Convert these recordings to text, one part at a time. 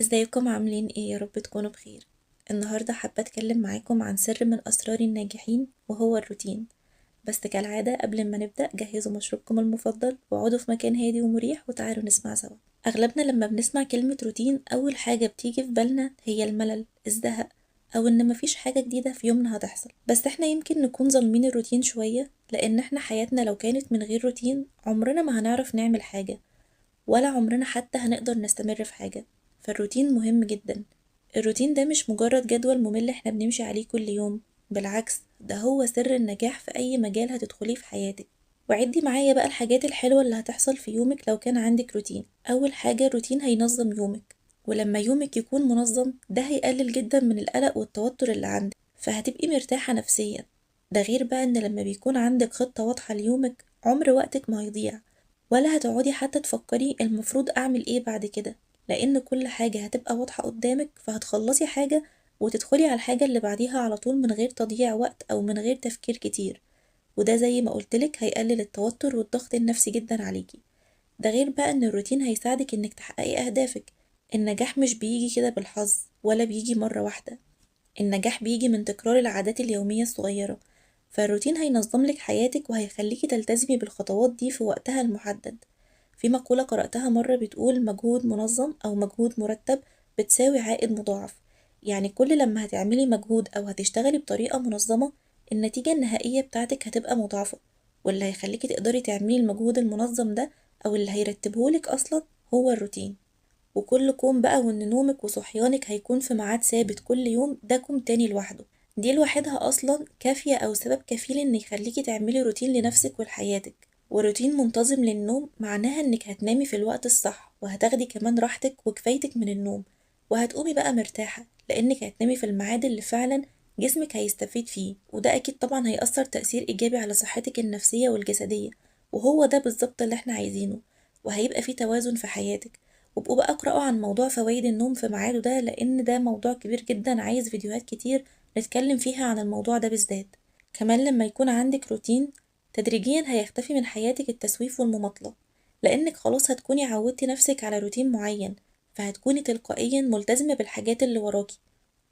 ازيكم عاملين ايه؟ يا رب تكونوا بخير. النهاردة حابة اتكلم معاكم عن سر من اسرار الناجحين وهو الروتين. بس كالعادة قبل ما نبدأ جهزوا مشروبكم المفضل واقعدوا في مكان هادي ومريح وتعالوا نسمع سوا. اغلبنا لما بنسمع كلمة روتين اول حاجة بتيجي في بالنا هي الملل، الزهق، او ان مفيش حاجة جديدة في يومنا هتحصل. بس احنا يمكن نكون ظالمين الروتين شوية، لان احنا حياتنا لو كانت من غير روتين عمرنا ما هنعرف نعمل حاجة، ولا عمرنا حتى هنقدر نستمر في حاجة. فالروتين مهم جدا. الروتين ده مش مجرد جدول ممل احنا بنمشي عليه كل يوم، بالعكس ده هو سر النجاح في أي مجال هتدخليه في حياتك. وعدي معايا بقى الحاجات الحلوة اللي هتحصل في يومك لو كان عندك روتين. أول حاجة الروتين هينظم يومك، ولما يومك يكون منظم ده هيقلل جدا من القلق والتوتر اللي عندك، فهتبقي مرتاحة نفسيا. ده غير بقى ان لما بيكون عندك خطة واضحة ليومك عمر وقتك ما هيضيع، ولا هتقعدي حتى تفكري المفروض اعمل ايه بعد كده، لان كل حاجة هتبقى واضحة قدامك، فهتخلصي حاجة وتدخلي على الحاجة اللي بعديها على طول من غير تضييع وقت او من غير تفكير كتير. وده زي ما قلتلك هيقلل التوتر والضغط النفسي جدا عليكي. ده غير بقى ان الروتين هيساعدك انك تحققي اهدافك. النجاح مش بيجي كده بالحظ ولا بيجي مرة واحدة، النجاح بيجي من تكرار العادات اليومية الصغيرة. فالروتين هينظم لك حياتك وهيخليكي تلتزمي بالخطوات دي في وقتها المحدد. في مقولة قرأتها مرة بتقول مجهود منظم أو مجهود مرتب بتساوي عائد مضاعف. يعني كل لما هتعملي مجهود أو هتشتغلي بطريقة منظمة النتيجة النهائية بتاعتك هتبقى مضاعفة. واللي هيخليكي تقدري تعملي المجهود المنظم ده أو اللي هيرتبهولك أصلا هو الروتين. وكل كوم بقى وان نومك وصحيانك هيكون في ميعاد ثابت كل يوم ده كوم تاني لوحده. دي لوحدها اصلا كافية او سبب كفيل ان يخليكي تعملي روتين لنفسك ولحياتك. وروتين منتظم للنوم معناها انك هتنامي في الوقت الصح وهتاخدي كمان راحتك وكفايتك من النوم، وهتقومي بقى مرتاحة لانك هتنامي في الميعاد اللي فعلا جسمك هيستفيد فيه، وده اكيد طبعا هيأثر تأثير ايجابي على صحتك النفسية والجسدية. وهو ده بالظبط اللي احنا عايزينه، وهيبقى فيه توازن في حياتك. وابقوا بقى اقرأوا عن موضوع فوائد النوم في ميعاده ده، لأن ده موضوع كبير جدا عايز فيديوهات كتير نتكلم فيها عن الموضوع ده بالذات. كمان لما يكون عندك روتين تدريجيا هيختفي من حياتك التسويف والمماطلة، لأنك خلاص هتكوني عودتي نفسك على روتين معين، فهتكوني تلقائيا ملتزمة بالحاجات اللي وراكي،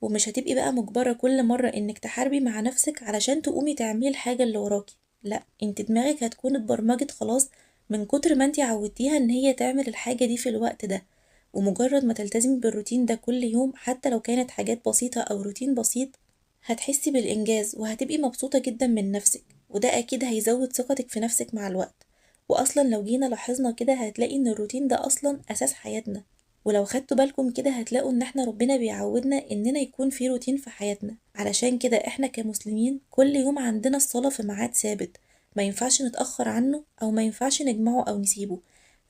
ومش هتبقي بقى مجبرة كل مرة انك تحاربي مع نفسك علشان تقومي تعملي الحاجة اللي وراكي. لا، انت دماغك هتكون اتبرمجت خلاص من كتر ما انت عودتيها ان هي تعمل الحاجة دي في الوقت ده. ومجرد ما تلتزمي بالروتين ده كل يوم حتى لو كانت حاجات بسيطة او روتين بسيط هتحسي بالإنجاز وهتبقي مبسوطة جدا من نفسك، وده أكيد هيزود ثقتك في نفسك مع الوقت. وأصلا لو جينا لاحظنا كده هتلاقي إن الروتين ده أصلا أساس حياتنا. ولو خدتوا بالكم كده هتلاقوا إن احنا ربنا بيعودنا إننا يكون في روتين في حياتنا، علشان كده احنا كمسلمين كل يوم عندنا الصلاة في ميعاد ثابت، ما ينفعش نتأخر عنه أو ما ينفعش نجمعه أو نسيبه.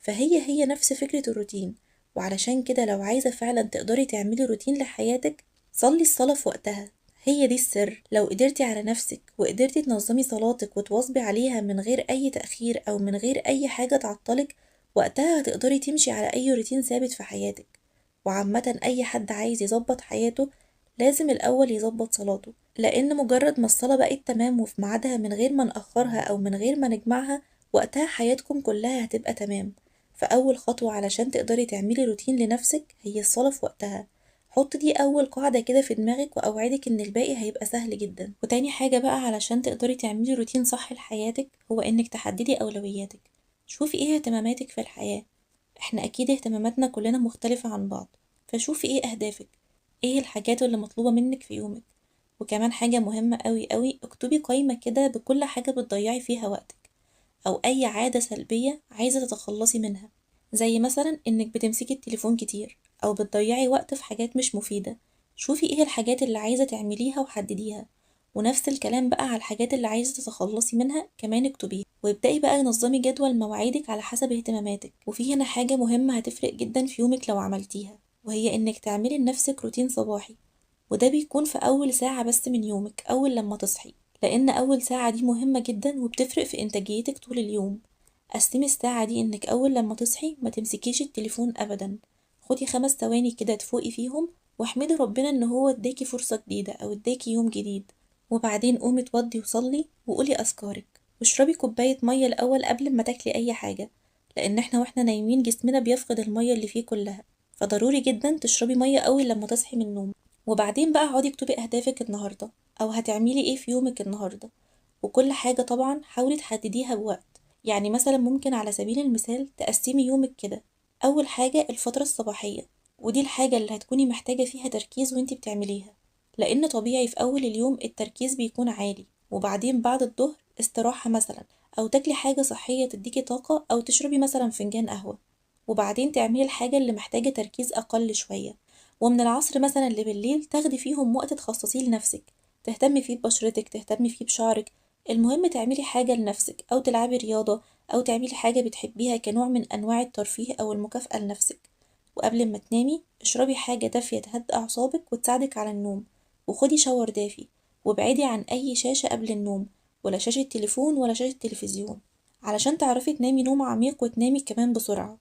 فهي نفس فكرة الروتين. وعلشان كده لو عايزة فعلا تقدري تعملي روتين لحياتك صلي الصلاة في وقتها. هي دي السر. لو قدرتي على نفسك وقدرتي تنظمي صلاتك وتواظبي عليها من غير أي تأخير أو من غير أي حاجة تعطلك، وقتها هتقدري تمشي على أي روتين ثابت في حياتك. وعامة أي حد عايز يظبط حياته لازم الأول يظبط صلاته، لأن مجرد ما الصلاة بقت تمام وفي ميعادها من غير ما نأخرها أو من غير ما نجمعها وقتها حياتكم كلها هتبقى تمام. فأول خطوة علشان تقدري تعملي روتين لنفسك هي الصلاة في وقتها. حط دي أول قاعدة كده في دماغك وأوعدك إن الباقي هيبقى سهل جدا. وتاني حاجة بقى علشان تقدري تعملي روتين صح لحياتك هو إنك تحددي أولوياتك. شوفي إيه اهتماماتك في الحياة. إحنا أكيد اهتماماتنا كلنا مختلفة عن بعض، فشوفي إيه أهدافك، إيه الحاجات اللي مطلوبة منك في يومك. وكمان حاجة مهمة قوي قوي، اكتبي قائمة كده بكل حاجة بتضيعي فيها وقتك، أو أي عادة سلبية عايزة تتخلصي منها، زي مثلا إنك بتمسكي التليفون كتير أو بتضيعي وقت في حاجات مش مفيدة. شوفي إيه الحاجات اللي عايزة تعمليها وحدديها، ونفس الكلام بقى على الحاجات اللي عايزة تتخلصي منها كمان اكتبيها. وابدأي بقى نظمي جدول مواعيدك على حسب اهتماماتك. وفي هنا حاجة مهمة هتفرق جدا في يومك لو عملتيها، وهي إنك تعملي لنفسك روتين صباحي، وده بيكون في أول ساعة بس من يومك أول لما تصحي، لأن أول ساعة دي مهمة جدا وبتفرق في إنتاجيتك طول اليوم. قسمي الساعة دي إنك أول لما تصحي ما تمسكيش التليفون أبدا، خدي 5 ثواني كده تفوقي فيهم واحمدي ربنا إن هو اداكي فرصة جديدة أو اداكي يوم جديد. وبعدين قومي اتوضي وصلي وقولي أذكارك، واشربي كوباية مية الأول قبل ما تاكلي أي حاجة، لأن احنا واحنا نايمين جسمنا بيفقد المية اللي فيه كلها. فضروري جدا تشربي مية أول لما تصحي من النوم. وبعدين بقى اقعدي اكتبي أهدافك النهاردة أو هتعملي ايه في يومك النهاردة، وكل حاجة طبعا حاولي تحدديها بوقت. يعني مثلا ممكن على سبيل المثال تقسمي يومك كده: أول حاجة الفترة الصباحية، ودي الحاجة اللي هتكوني محتاجة فيها تركيز وانتي بتعمليها، لأن طبيعي في أول اليوم التركيز بيكون عالي. وبعدين بعد الظهر استراحة مثلا، أو تاكلي حاجة صحية تديكي طاقة، أو تشربي مثلا فنجان قهوة. وبعدين تعملي الحاجة اللي محتاجة تركيز أقل شوية. ومن العصر مثلا اللي بالليل تاخدي فيهم وقت تخصصيه لنفسك، تهتمي فيه ببشرتك، تهتمي فيه بشعرك. المهم تعملي حاجة لنفسك، أو تلعبي رياضة، أو تعملي حاجة بتحبيها كنوع من أنواع الترفيه أو المكافأة لنفسك. وقبل ما تنامي اشربي حاجة دافية تهدي أعصابك وتساعدك على النوم، وخدي شاور دافي. وابعدي عن أي شاشة قبل النوم، ولا شاشة تليفون ولا شاشة تلفزيون، علشان تعرفي تنامي نوم عميق وتنامي كمان بسرعة.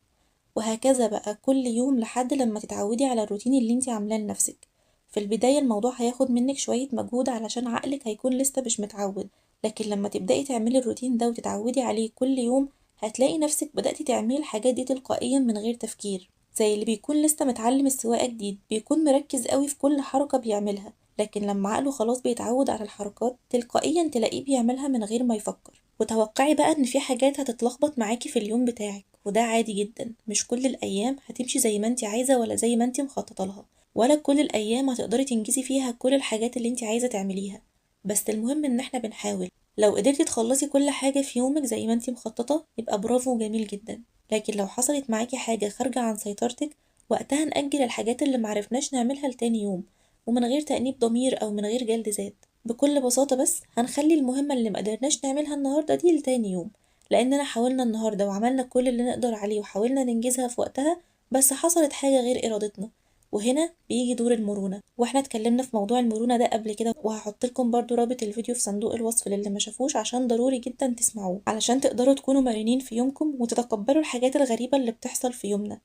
وهكذا بقى كل يوم لحد لما تتعودي على الروتين اللي انتي عاملاه لنفسك. في البداية الموضوع هياخد منك شوية مجهود علشان عقلك هيكون لسه مش متعود، لكن لما تبدأي تعملي الروتين ده وتتعودي عليه كل يوم هتلاقي نفسك بدأتي تعملي الحاجات دي تلقائيا من غير تفكير. زي اللي بيكون لسه متعلم السواقة جديد، بيكون مركز قوي في كل حركة بيعملها، لكن لما عقله خلاص بيتعود على الحركات تلقائيا تلاقيه بيعملها من غير ما يفكر. وتوقعي بقى ان في حاجات هتتلخبط معاكي في اليوم بتاعك، وده عادي جدا. مش كل الايام هتمشي زي ما انت عايزة ولا زي ما انت مخططة لها، ولا كل الايام هتقدري تنجزي فيها كل الحاجات اللي انت عايزة تعمليها. بس المهم ان احنا بنحاول. لو قدرتي تخلصي كل حاجة في يومك زي ما انت مخططة يبقى برافو وجميل جدا. لكن لو حصلت معاكي حاجة خارجة عن سيطرتك، وقتها نأجل الحاجات اللي معرفناش نعملها لتاني يوم، ومن غير تأنيب ضمير أو من غير جلد ذات. بكل بساطة بس هنخلي المهمة اللي مقدرناش نعملها النهاردة دي لتاني يوم، لأننا حاولنا النهاردة وعملنا كل اللي نقدر عليه وحاولنا ننجزها في وقتها، بس حصلت حاجة غير إرادتنا. وهنا بيجي دور المرونة، واحنا اتكلمنا في موضوع المرونة ده قبل كده، وهحط لكم برضو رابط الفيديو في صندوق الوصف للي ما شافوش، عشان ضروري جدا تسمعوه علشان تقدروا تكونوا مرنين في يومكم وتتقبلوا الحاجات الغريبة اللي بتحصل في يومنا،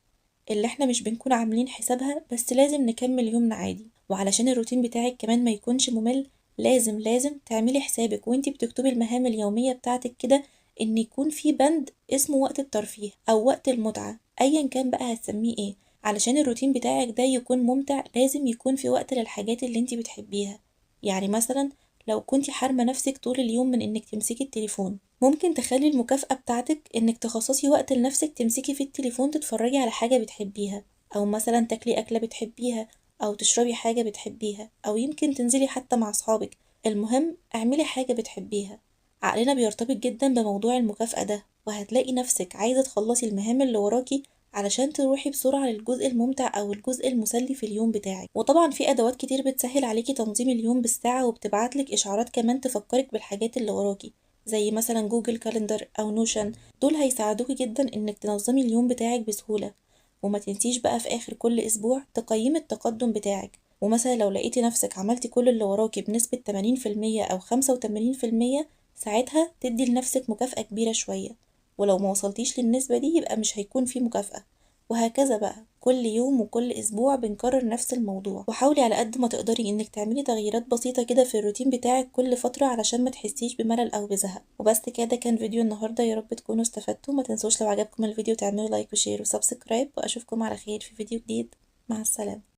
اللي احنا مش بنكون عاملين حسابها، بس لازم نكمل يومنا عادي. وعلشان الروتين بتاعك كمان ما يكونش ممل، لازم تعملي حسابك وانتي بتكتبي المهام اليومية بتاعتك كده ان يكون في بند اسمه وقت الترفيه او وقت المتعة، ايا كان بقى هتسميه ايه. علشان الروتين بتاعك ده يكون ممتع لازم يكون في وقت للحاجات اللي انتي بتحبيها. يعني مثلا لو كنتي حارمة نفسك طول اليوم من انك تمسكي التليفون، ممكن تخلي المكافأة بتاعتك انك تخصصي وقت لنفسك تمسكي في التليفون تتفرجي على حاجة بتحبيها، او مثلا تاكلي أكلة بتحبيها، او تشربي حاجة بتحبيها، او يمكن تنزلي حتى مع اصحابك. المهم اعملي حاجة بتحبيها. عقلنا بيرتبط جدا بموضوع المكافأة ده، وهتلاقي نفسك عايزة تخلصي المهام اللي وراكي علشان تروحي بسرعة للجزء الممتع أو الجزء المسلي في اليوم بتاعك. وطبعا في أدوات كتير بتسهل عليكي تنظيم اليوم بالساعة وبتبعتلك إشعارات كمان تفكرك بالحاجات اللي وراكي، زي مثلا جوجل كالندر أو نوشن. دول هيساعدوكي جدا إنك تنظمي اليوم بتاعك بسهولة. وما تنسيش بقى في آخر كل أسبوع تقيمي التقدم بتاعك، ومثلا لو لقيتي نفسك عملتي كل اللي وراكي بنسبة 80% أو 85%، ساعتها تدي لنفسك مكافأة كبيرة شوية. ولو ما وصلتيش للنسبة دي يبقى مش هيكون في مكافأة. وهكذا بقى كل يوم وكل أسبوع بنكرر نفس الموضوع. وحاولي على قد ما تقدري إنك تعملي تغييرات بسيطة كده في الروتين بتاعك كل فترة علشان ما تحسيش بملل أو بزهق. وبس كده كان فيديو النهاردة، يا رب تكونوا استفدتوا. ما تنسوش لو عجبكم الفيديو تعملوا لايك وشير وسبسكرايب، وأشوفكم على خير في فيديو جديد. مع السلامة.